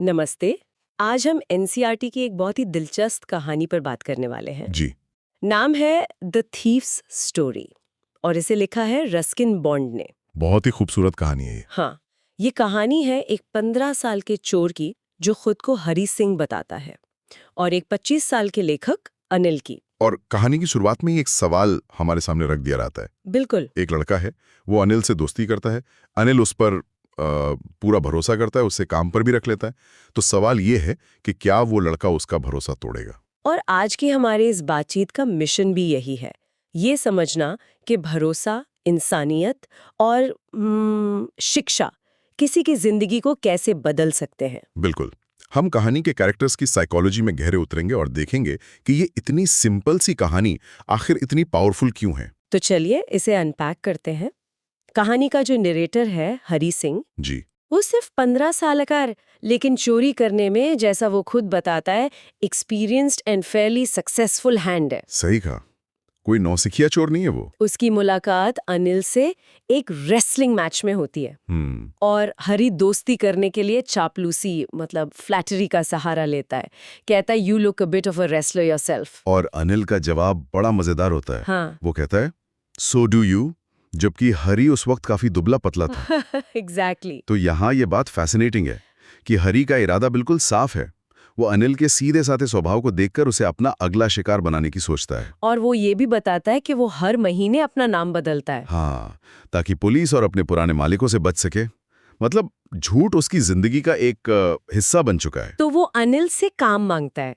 नमस्ते। आज हम एनसीईआरटी की एक बहुत ही दिलचस्प कहानी पर बात करने वाले हैं। जी। नाम है द थीफ्स स्टोरी और इसे लिखा है रस्किन बॉन्ड ने। बहुत ही खूबसूरत कहानी है ये। हाँ, ये कहानी है एक 15 साल के चोर की जो खुद को हरी सिंह बताता है और एक 25 साल के लेखक अनिल की। और कहानी की शुरुआत में ही एक सवाल हमारे सामने रख दिया रहता है। बिल्कुल। एक लड़का है, वो अनिल से दोस्ती करता है। अनिल उस पर पूरा भरोसा करता है, उससे काम पर भी रख लेता है। तो सवाल ये है कि क्या वो लड़का उसका भरोसा तोड़ेगा। और आज की हमारे इस बातचीत का मिशन भी यही है, ये समझना कि भरोसा, इंसानियत और शिक्षा किसी की जिंदगी को कैसे बदल सकते हैं। बिल्कुल। हम कहानी के कैरेक्टर्स की साइकोलॉजी में गहरे उतरेंगे और देखेंगे कि ये इतनी सिंपल सी कहानी आखिर इतनी पावरफुल क्यों है। तो चलिए इसे अनपैक करते हैं। कहानी का जो नरेटर है हरी सिंह, जी। वो सिर्फ 15 साल का है, लेकिन चोरी करने में, जैसा वो खुद बताता है, experienced and Fairlie successful hand है। सही कहा। कोई नौसिखिया चोर नहीं है वो। उसकी मुलाकात अनिल से एक रेसलिंग मैच में होती है और हरी दोस्ती करने के लिए चापलूसी मतलब फ्लैटरी का सहारा लेता है। कहता है you look a bit of a wrestler yourself. और अनिल का जवाब बड़ा मजेदार होता है। हाँ। वो कहता है सो डू यू, जबकि हरी उस वक्त काफी दुबला पतला था। एग्जैक्टली। तो यहाँ ये बात फैसिनेटिंग है कि हरी का इरादा बिल्कुल साफ है। वो अनिल के सीधे साधे स्वभाव को देखकर उसे अपना अगला शिकार बनाने की सोचता है। और वो ये भी बताता है कि वो हर महीने अपना नाम बदलता है। हाँ, ताकि पुलिस और अपने पुराने मालिकों से बच सके। मतलब झूठ उसकी जिंदगी का एक हिस्सा बन चुका है। तो वो अनिल से काम मांगता है,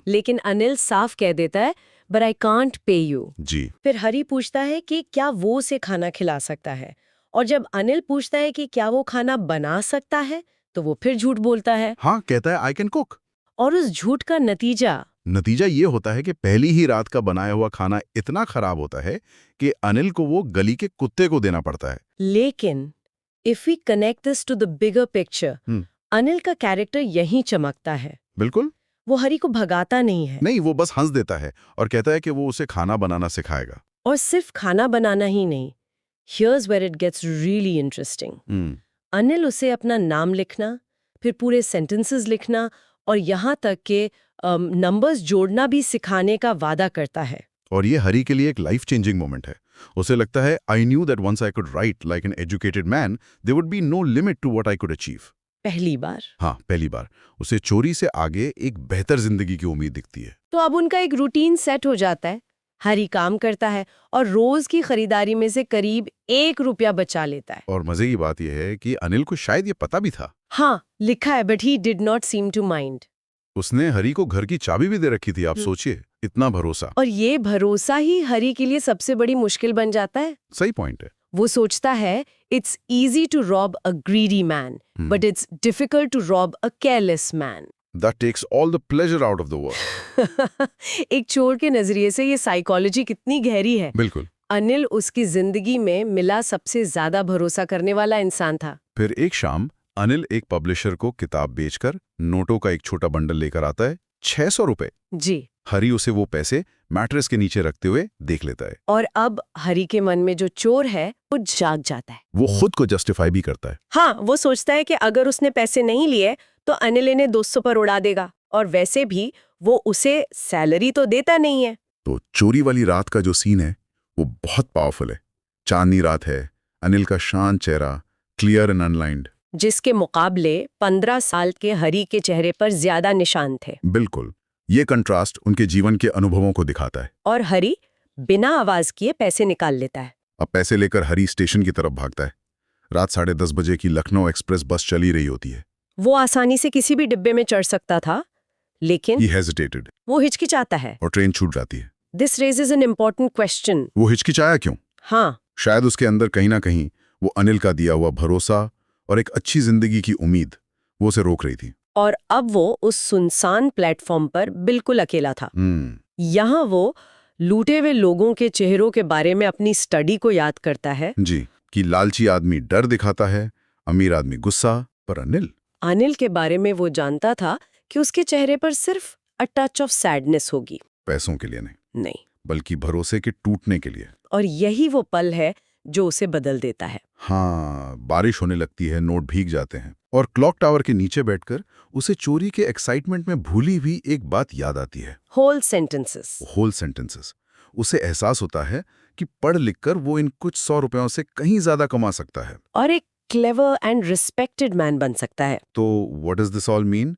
लेकिन अनिल साफ कह देता है but I can't pay you. जी। फिर हरी पूछता है कि क्या वो उसे खाना खिला सकता है, और जब अनिल पूछता है कि क्या वो खाना बना सकता है, तो वो फिर झूठ बोलता है। हाँ, कहता है आई कैन कुक। और उस झूठ का नतीजा ये होता है कि पहली ही रात का बनाया हुआ खाना इतना खराब होता है कि अनिल को वो गली के कुत्ते को देना पड़ता है। लेकिन if we connect this to the bigger picture, Anil का कैरेक्टर यहीं चमकता है। बिल्कुल। वो हरी को भगाता नहीं है। नहीं, वो बस हंस देता है और कहता है कि वो उसे खाना बनाना सिखाएगा। और सिर्फ खाना बनाना ही नहीं, here's where it gets really interesting. Anil उसे अपना नाम लिखना, फिर पूरे सेंटेंसेस लिखना और यहाँ तक कि नंबर्स जोड़ना भी सिखाने का वादा करता है। और ये हरी के लिए एक लाइफ चेंजिंग मोमेंट है। उसे लगता है I knew that once I could write like an educated man, there would be no limit to what I could achieve. पहली बार। हाँ, पहली बार उसे चोरी से आगे एक बेहतर जिंदगी की उम्मीद दिखती है। तो अब उनका एक रूटीन सेट हो जाता है। हरी काम करता है और रोज की खरीदारी में से करीब 1 रुपया बचा लेता है। और मजे की बात यह है कि अनिल को शायद ये पता भी था। हाँ, लिखा है, but he did not seem to mind. उसने हरी को घर की चाबी भी दे रखी थी। आप सोचिए, इतना भरोसा। और ये भरोसा ही हरी के लिए सबसे बड़ी मुश्किल बन जाता है। सही पॉइंट है। वो सोचता है it's easy to rob a greedy man, but it's difficult to rob a careless man. That takes all the pleasure out of the world. एक चोर के नजरिए से ये साइकोलॉजी कितनी गहरी है। बिल्कुल। अनिल उसकी जिंदगी में मिला सबसे ज्यादा भरोसा करने वाला इंसान था। फिर एक शाम अनिल एक पब्लिशर को किताब बेचकर नोटों का एक छोटा बंडल लेकर आता है। 600 रुपए। जी। हरी उसे वो पैसे मैट्रेस के नीचे रखते हुए देख लेता है। और अब हरी के मन में जो चोर है वो जाग जाता है। वो खुद को जस्टिफाई भी करता है। हाँ, वो सोचता है कि अगर उसने पैसे नहीं लिए तो अनिल इन्हें 200 पर उड़ा देगा, और वैसे भी वो उसे सैलरी तो देता नहीं है। तो चोरी वाली रात का जो सीन है वो बहुत पावरफुल है। चांदनी रात है, अनिल का शांत चेहरा, क्लियर एंड अनलाइंड, जिसके मुकाबले 15 साल के हरी के चेहरे पर ज्यादा निशान थे। बिल्कुल। ये कंट्रास्ट उनके जीवन के अनुभवों को दिखाता है। और हरी बिना आवाज किए पैसे निकाल लेता है। अब पैसे लेकर हरी स्टेशन की तरफ भागता है। रात 10:30 बजे की लखनऊ एक्सप्रेस बस चली रही होती है। वो आसानी से किसी भी डिब्बे में चढ़ सकता था, लेकिन He hesitated. वो हिचकिचाता है। और ट्रेन छूट जाती है। This raises an important question. वो हिचकिचाया क्यों? हाँ, शायद उसके अंदर कहीं ना कहीं वो अनिल का दिया हुआ भरोसा और एक अच्छी जिंदगी की उम्मीद वो उसे रोक रही थी। और अब वो उस सुनसान प्लेटफॉर्म पर बिल्कुल अकेला था। यहाँ वो लूटे हुए लोगों के चेहरों के बारे में अपनी स्टडी को याद करता है। जी, कि लालची आदमी डर दिखाता है, अमीर आदमी गुस्सा, पर अनिल के बारे में वो जानता था कि उसके चेहरे पर सिर्फ अ टच ऑफ सैडनेस होगी। पैसों के लिए नहीं, बल्कि भरोसे के टूटने के लिए। और यही वो पल है जो उसे बदल देता है। हाँ, बारिश होने लगती है, नोट भीग जाते हैं। और क्लॉक टावर के नीचे बैठकर उसे चोरी के एक्साइटमेंट में भूली हुई एक बात याद आती है। Whole sentences. Whole sentences. उसे एहसास होता है कि पढ़ लिखकर वो इन कुछ 100 रुपयों से कहीं ज्यादा कमा सकता है और एक क्लेवर एंड रिस्पेक्टेड मैन बन सकता है। तो what does this all mean?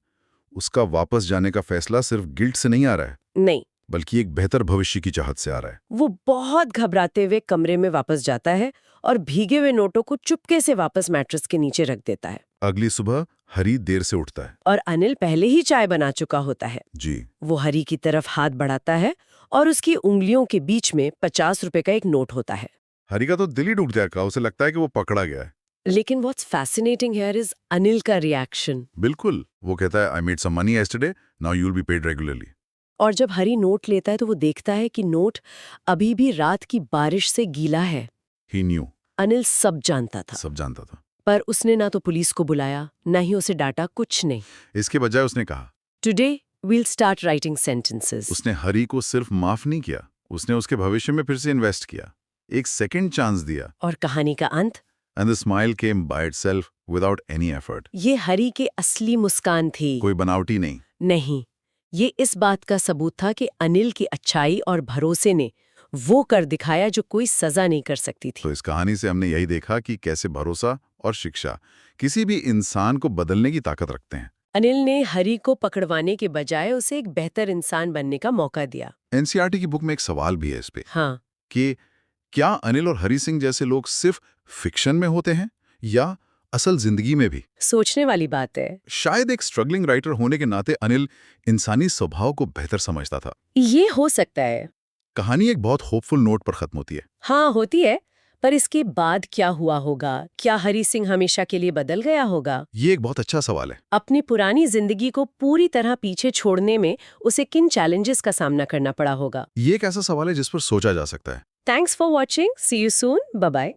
उसका वापस जाने का फैसला सिर्फ गिल्ट से नहीं आ रहा है, नहीं, बल्कि एक बेहतर भविष्य की चाहत से आ रहा है। वो बहुत घबराते हुए कमरे में वापस जाता है और भीगे हुए नोटों को चुपके से वापस मैट्रेस के नीचे रख देता है। अगली सुबह हरी देर से उठता है और अनिल पहले ही चाय बना चुका होता है। जी। वो हरी की तरफ हाथ बढ़ाता है और उसकी उंगलियों के बीच में 50 रुपए का एक नोट होता है। हरी का तो दिल ही टूट जाएगा, उसे लगता है कि वो पकड़ा गया है। लेकिन what's fascinating here is Anil का रिएक्शन। बिल्कुल, वो कहता है I made some money yesterday, now you will be paid regularly. और जब हरी नोट लेता है तो वो देखता है कि नोट अभी भी रात की बारिश से गीला है। ही न्यू। अनिल सब जानता था, सब जानता था। पर उसने ना तो पुलिस को बुलाया, ना ही उसे डांटा, कुछ नहीं। इसके बजाय उसने कहा today we'll start writing sentences. उसने हरी को सिर्फ माफ नहीं किया, उसने उसके भविष्य में फिर से इन्वेस्ट किया, एक सेकंड चांस दिया। और कहानी का अंत? And the smile came by itself without any effort. ये हरी के असली मुस्कान थी, कोई बनावटी नहीं। नहीं, ये इस बात का सबूत था कि अनिल की अच्छाई और भरोसे ने वो कर दिखाया जो कोई सजा नहीं कर सकती थी। तो इस कहानी से हमने यही देखा कि कैसे भरोसा और शिक्षा किसी भी इंसान को बदलने की ताकत रखते हैं। अनिल ने हरी को पकड़वाने के बजाय उसे एक बेहतर इंसान बनने का मौका दिया। एनसीईआरटी की बुक में एक सवाल भी है इस पे हाँ, कि क्या अनिल और हरी सिंह जैसे लोग सिर्फ फिक्शन में होते हैं या असल जिंदगी में भी? सोचने वाली बात है। शायद एक स्ट्रगलिंग राइटर होने के नाते अनिल इंसानी स्वभाव को बेहतर समझता था। ये हो सकता है। कहानी एक बहुत होपफुल नोट पर खत्म होती है। हाँ, होती है, पर इसके बाद क्या हुआ होगा? क्या हरी सिंह हमेशा के लिए बदल गया होगा? ये एक बहुत अच्छा सवाल है। अपनी पुरानी जिंदगी को पूरी तरह पीछे छोड़ने में उसे किन चैलेंजेस का सामना करना पड़ा होगा? ये एक ऐसा सवाल है जिस पर सोचा जा सकता है। Thanks for watching, see you soon, bye bye.